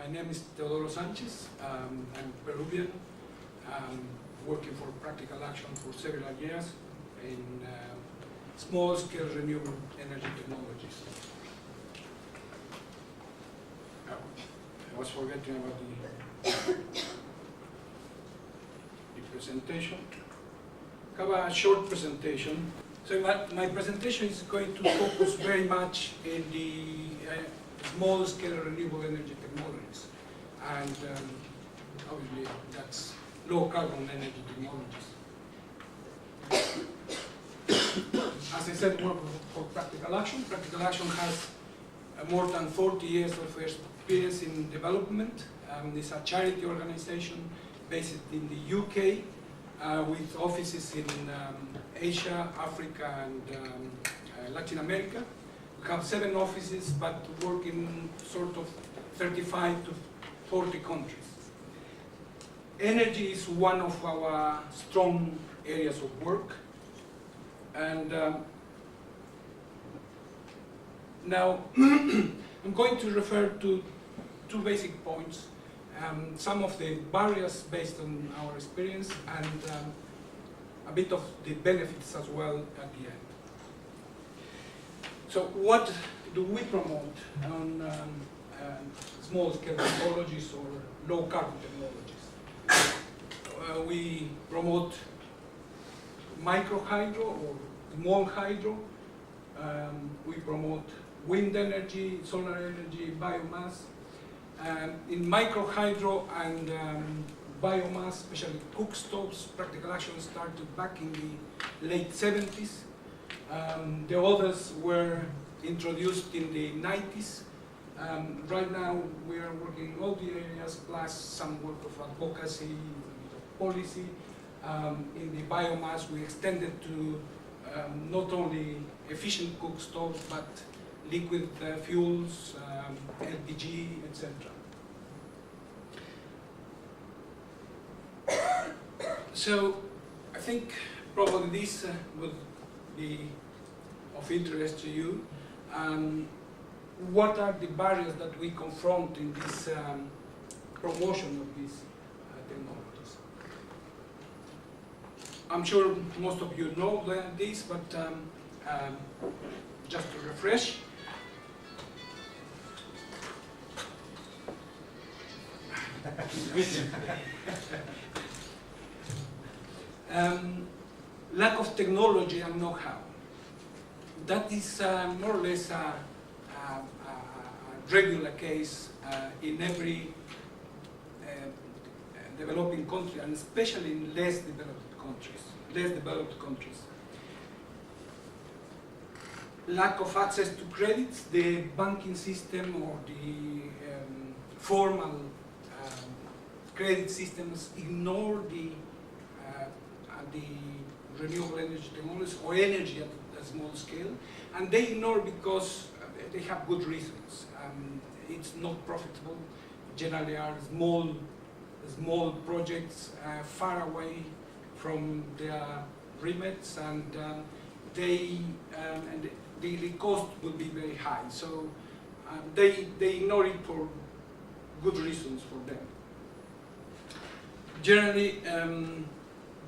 My name is Teo Sanchez. I'm Peruvian, working for Practical Action for several years in small-scale renewable energy technologies. I was forgetting about the presentation. I have a short presentation. So my presentation is going to focus very much in the small-scale renewable energy technologies, and obviously that's low-carbon energy technologies. As I said, work for Practical Action. Practical Action has more than 40 years of experience in development. It's a charity organization based in the UK with offices in Asia, Africa, and Latin America. We have 7 offices, but work in sort of 35 to 40 countries. Energy is one of our strong areas of work. And now I'm going to refer to 2 basic points, some of the barriers based on our experience, and a bit of the benefits as well at the end. So what do we promote on small-scale technologies or low-carbon technologies? We promote micro-hydro or small hydro. We promote wind energy, solar energy, biomass. In micro-hydro and biomass, especially cook stoves, Practical Action started back in the late 70s. The others were introduced in the 90s. Right now we are working in all the areas, plus some work of advocacy, policy. In the biomass we extended to not only efficient cook stoves, but liquid fuels, LPG, etc. So I think probably this would be of interest to you. What are the barriers that we confront in this promotion of these technologies? I'm sure most of you know this, but just to refresh. Lack of technology and know-how. That is more or less a regular case in every developing country, and especially in less developed countries. Lack of access to credits. The banking system or the formal credit systems ignore the renewable energy technologies or energy at a small scale, and they ignore because they have good reasons. It's not profitable. Generally, are small projects far away from their remits, and the cost will be very high. So they ignore it for good reasons for them. Generally,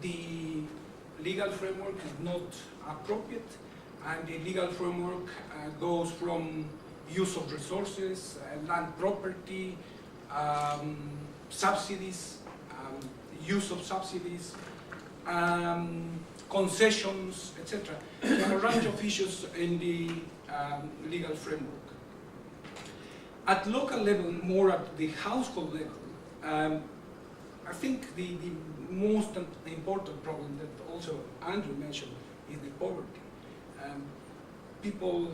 the legal framework is not appropriate, and the legal framework goes from use of resources, land property, subsidies, use of subsidies, concessions, etc. There are a range of issues in the legal framework. At local level, more at the household level, I think the most important problem that also Andrew mentioned is the poverty. People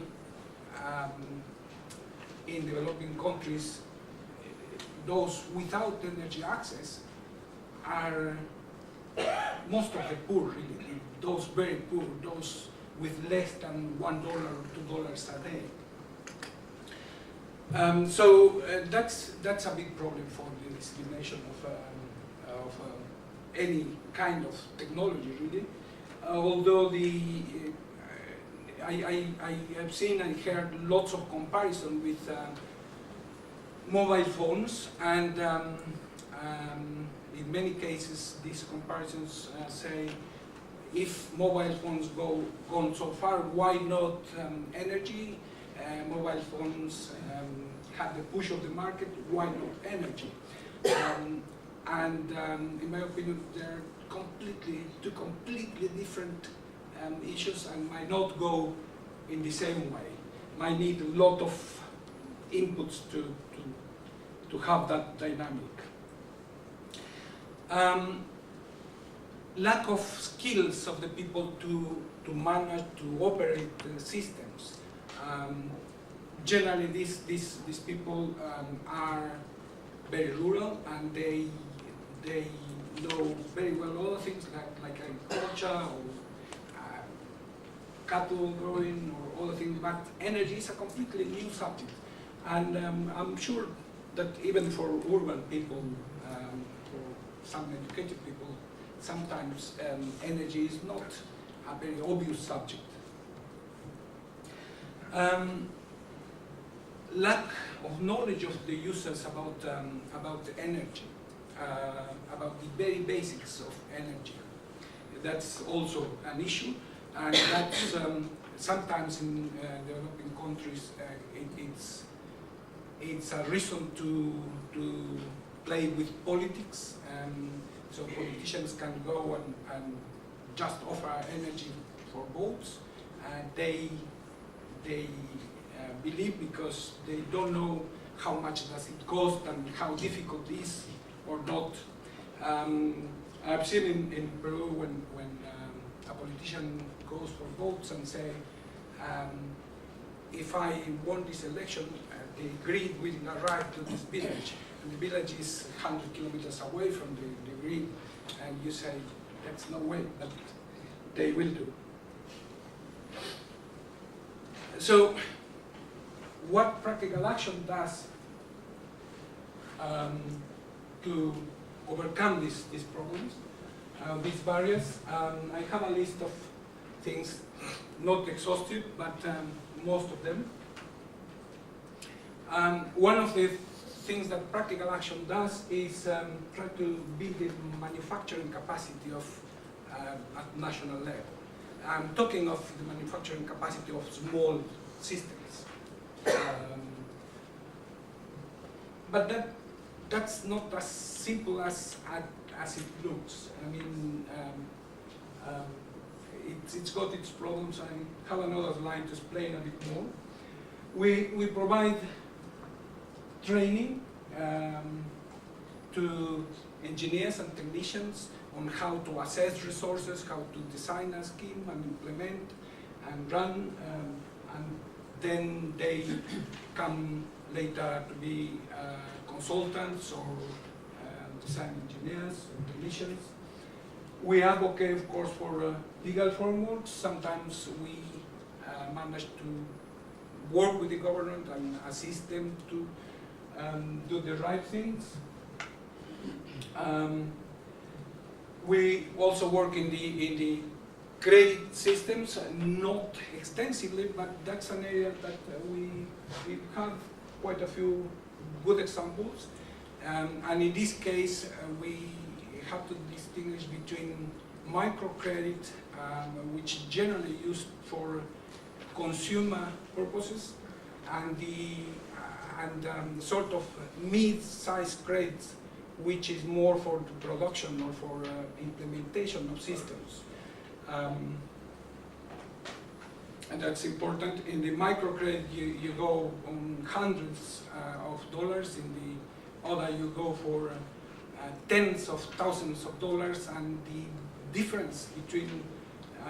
in developing countries, those without energy access, are most of the poor, really. Those very poor, those with less than $1 or $2 a day. So that's a big problem for the dissemination of any kind of technology, really. Although I have seen and heard lots of comparison with mobile phones, and in many cases these comparisons say if mobile phones gone so far, why not energy? Mobile phones have the push of the market, why not energy? In my opinion, they're two completely different issues and might not go in the same way. Might need a lot of inputs to have that dynamic. Lack of skills of the people to manage, to operate the systems. Generally, these people are very rural, and they know very well other things like agriculture or cattle growing or other things, but energy is a completely new subject. And I'm sure that even for urban people, for some educated people, sometimes energy is not a very obvious subject. Lack of knowledge of the users about the energy, about the very basics of energy. That's also an issue, and that's sometimes in developing countries it's a reason to play with politics. So politicians can go and just offer energy for votes, and they believe because they don't know how much does it cost and how difficult it is or not. I've seen in Peru when a politician goes for votes and say, if I won this election, the grid will arrive to this village, and the village is 100 kilometers away from the grid, and you say, that's no way, but they will do. So, what practical action does to overcome these problems, these barriers? I have a list of things, not exhaustive, but most of them. One of the things that practical action does is try to build the manufacturing capacity of at national level. I'm talking of the manufacturing capacity of small systems. But that's not as simple as it looks. I mean, it's got its problems. I have another line to explain a bit more. We provide training to engineers and technicians on how to assess resources, how to design a scheme and implement and run, and then they come later to be consultants or design engineers or technicians. We advocate, of course, for legal frameworks. Sometimes we manage to work with the government and assist them to do the right things. We also work in the credit systems, not extensively, but that's an area that we have quite a few good examples. And in this case, we have to distinguish between microcredit, which generally used for consumer purposes, and the sort of mid-sized credit, which is more for the production or for implementation of systems. And that's important. In the microcredit, you go on hundreds of dollars. In the other, you go for tens of thousands of dollars. And the difference between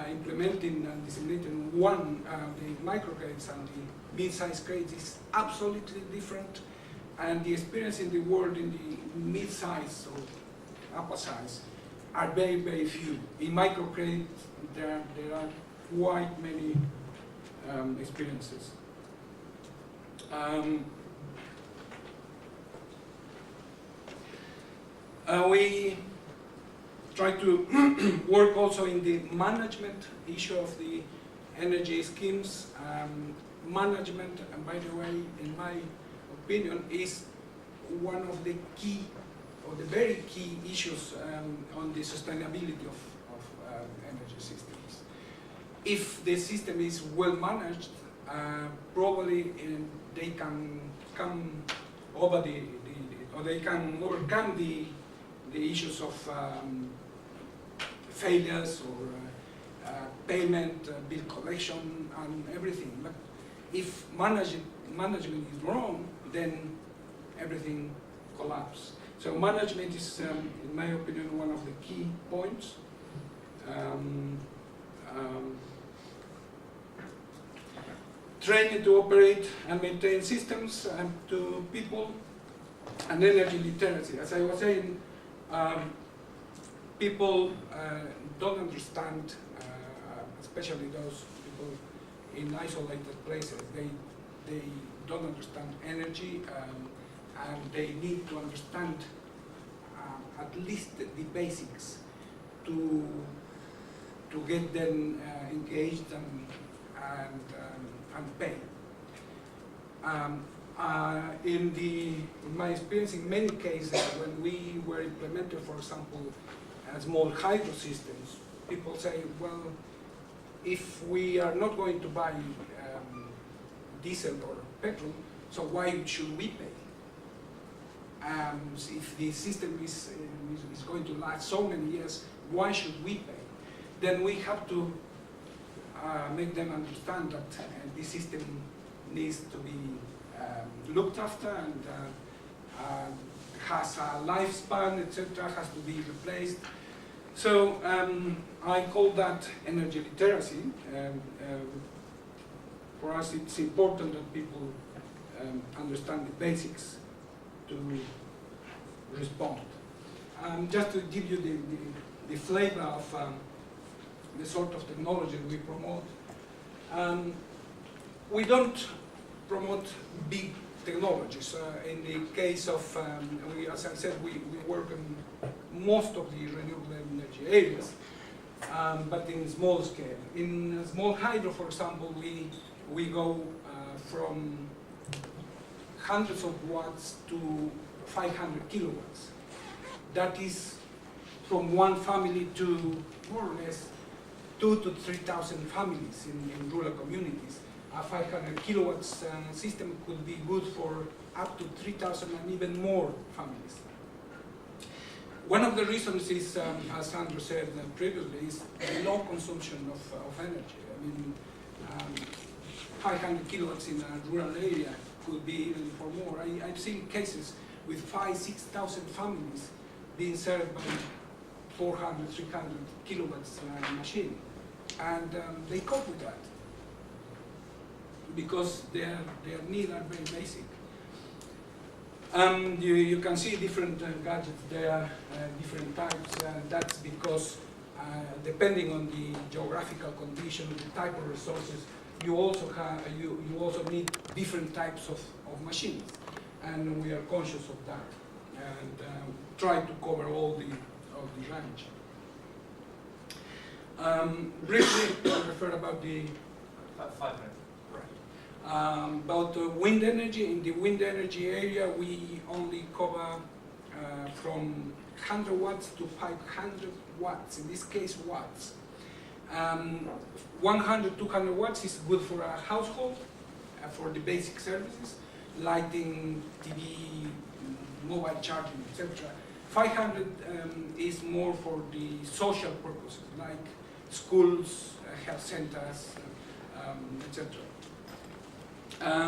implementing and disseminating the microcredits and the mid-sized credits is absolutely different. And the experience in the world in the mid-size or upper size are very, very few. In microcredit, there are quite many experiences. We try to work also in the management issue of the energy schemes. Management, and by the way, in my opinion, is one of the key, or the very key issues on the sustainability of energy systems. If the system is well managed, probably they can come over or they can overcome the issues of failures or payment, bill collection, and everything. But if management is wrong, then everything collapses. So management is, in my opinion, one of the key points. Training to operate and maintain systems to people, and energy literacy. As I was saying, people don't understand, especially those people in isolated places, they don't understand energy, and they need to understand at least the basics to get them engaged and pay. In my experience, in many cases, when we were implementing, for example, small hydro systems, people say, well, if we are not going to buy diesel or petrol, so why should we pay? If the system is going to last so many years, why should we pay? Then we have to make them understand that the system needs to be looked after and has a lifespan, etc., has to be replaced. So I call that energy literacy. For us, it's important that people understand the basics to respond. Just to give you the flavor of the sort of technology we promote, we don't promote big technologies. In the case of, as I said, we work in most of the renewable energy areas, but in small scale. In small hydro, for example, we go from hundreds of watts to 500 kilowatts. That is from one family to more or less 2,000 to 3,000 families in rural communities. A 500 kilowatts system could be good for up to 3,000 and even more families. One of the reasons is, as Andrew said previously, is the low consumption of energy. I mean, 500 kilowatts in a rural area could be even for more. I've seen cases with 5,000 to 6,000 families being served by 400, 300 kilowatts machine. And they cope with that because their needs are very basic. You can see different gadgets there, different types. That's because depending on the geographical condition, the type of resources, you also need different types of machines, and we are conscious of that and try to cover all the range. Briefly, I'll refer about the 5 minutes. Right. About wind energy. In the wind energy area, we only cover from 100 watts to 500 watts. In this case, watts. 100, 200 watts is good for a household, for the basic services, lighting, TV, mobile charging, etc. 500 is more for the social purposes, like schools, health centers, etc.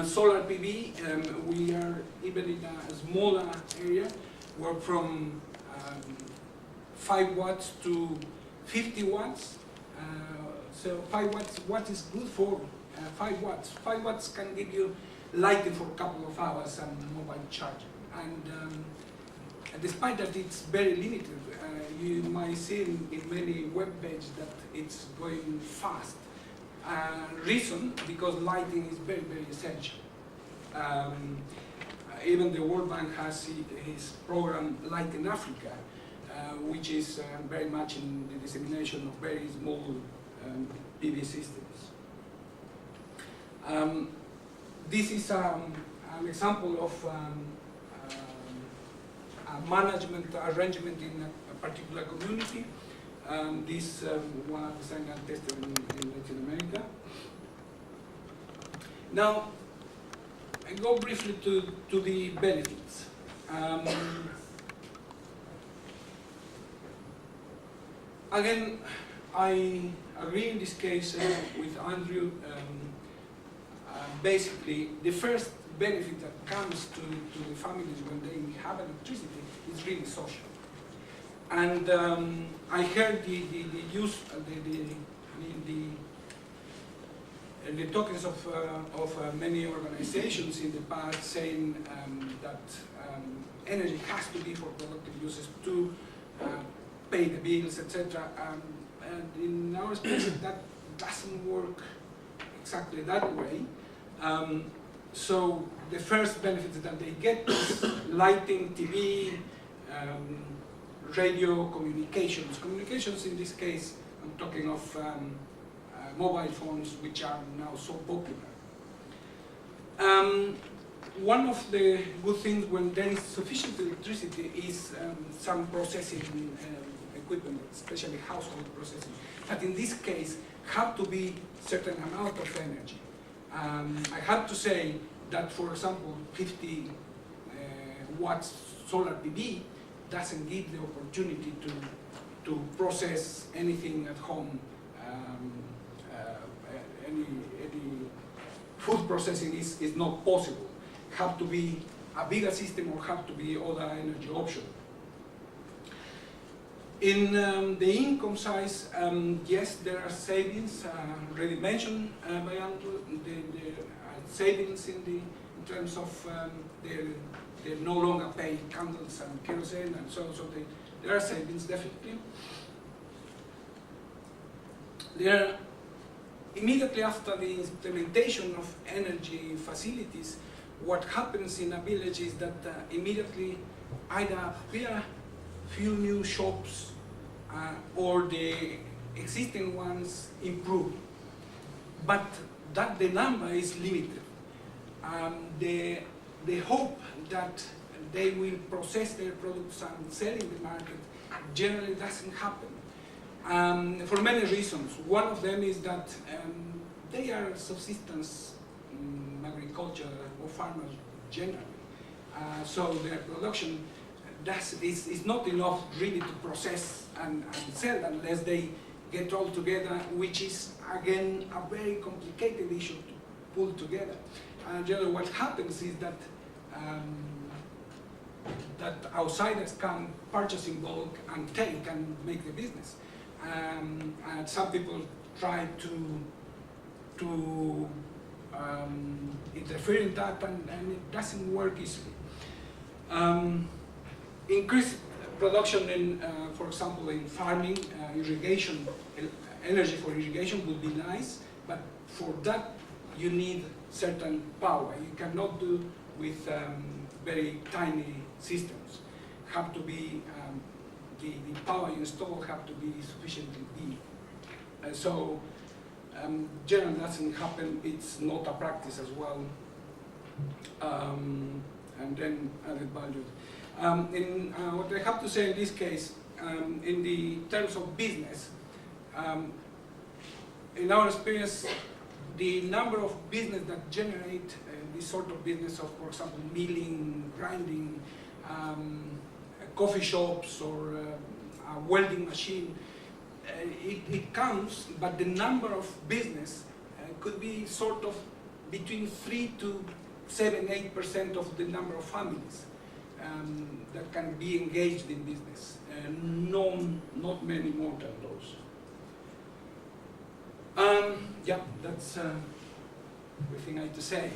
Solar PV, we are even in a smaller area, work from 5 watts to 50 watts. So 5 watts, what is good for 5 watts? 5 watts can give you lighting for a couple of hours and mobile charging. And despite that it's very limited, you might see in many web pages that it's going fast. Reason, because lighting is very, very essential. Even the World Bank has his program Light in Africa, which is very much in the dissemination of very small PV systems. This is an example of management arrangement in a particular community. This one designed and tested in Latin America. Now, I go briefly to the benefits. Again, I agree in this case with Andrew. Basically, the first benefit that comes to the families when they have electricity is really social. And I heard the use, the tokens of many organizations in the past saying that energy has to be for productive uses to pay the bills, etc. And in our space, that doesn't work exactly that way. So the first benefit that they get is lighting, TV, radio, communications. Communications in this case, I'm talking of mobile phones, which are now so popular. One of the good things when there is sufficient electricity is some processing equipment, especially household processing. But in this case, have to be certain amount of energy. I have to say that, for example, 50 watts solar PV doesn't give the opportunity to process anything at home. Any food processing is not possible. Have to be a bigger system or have to be other energy option. In the income size, yes, there are savings, already mentioned by Andrew, the savings in terms of they no longer pay candles and kerosene, and so there are savings definitely. There, immediately after the implementation of energy facilities, what happens in a village is that immediately either appear few new shops or the existing ones improve, but that the number is limited. The hope that they will process their products and sell in the market generally doesn't happen for many reasons. One of them is that they are subsistence agriculture or farmers generally, so their production is not enough really to process and sell unless they get all together, which is again a very complicated issue to pull together. And generally what happens is that that outsiders come purchase in bulk and take and make the business. And some people try to interfere in that, and it doesn't work easily. Increased production in, for example, in farming, irrigation, energy for irrigation would be nice, but for that you need certain power. You cannot do with very tiny systems. Have to be the power you install have to be sufficiently big. So generally doesn't happen. It's not a practice as well. And then added value. What I have to say in this case, in the terms of business, in our experience, the number of business that generate this sort of business of, for example, milling, grinding, coffee shops, or a welding machine, it comes, but the number of business could be sort of between 3 to 7–8% of the number of families that can be engaged in business. Not many more than those. Yeah, that's everything I have to say.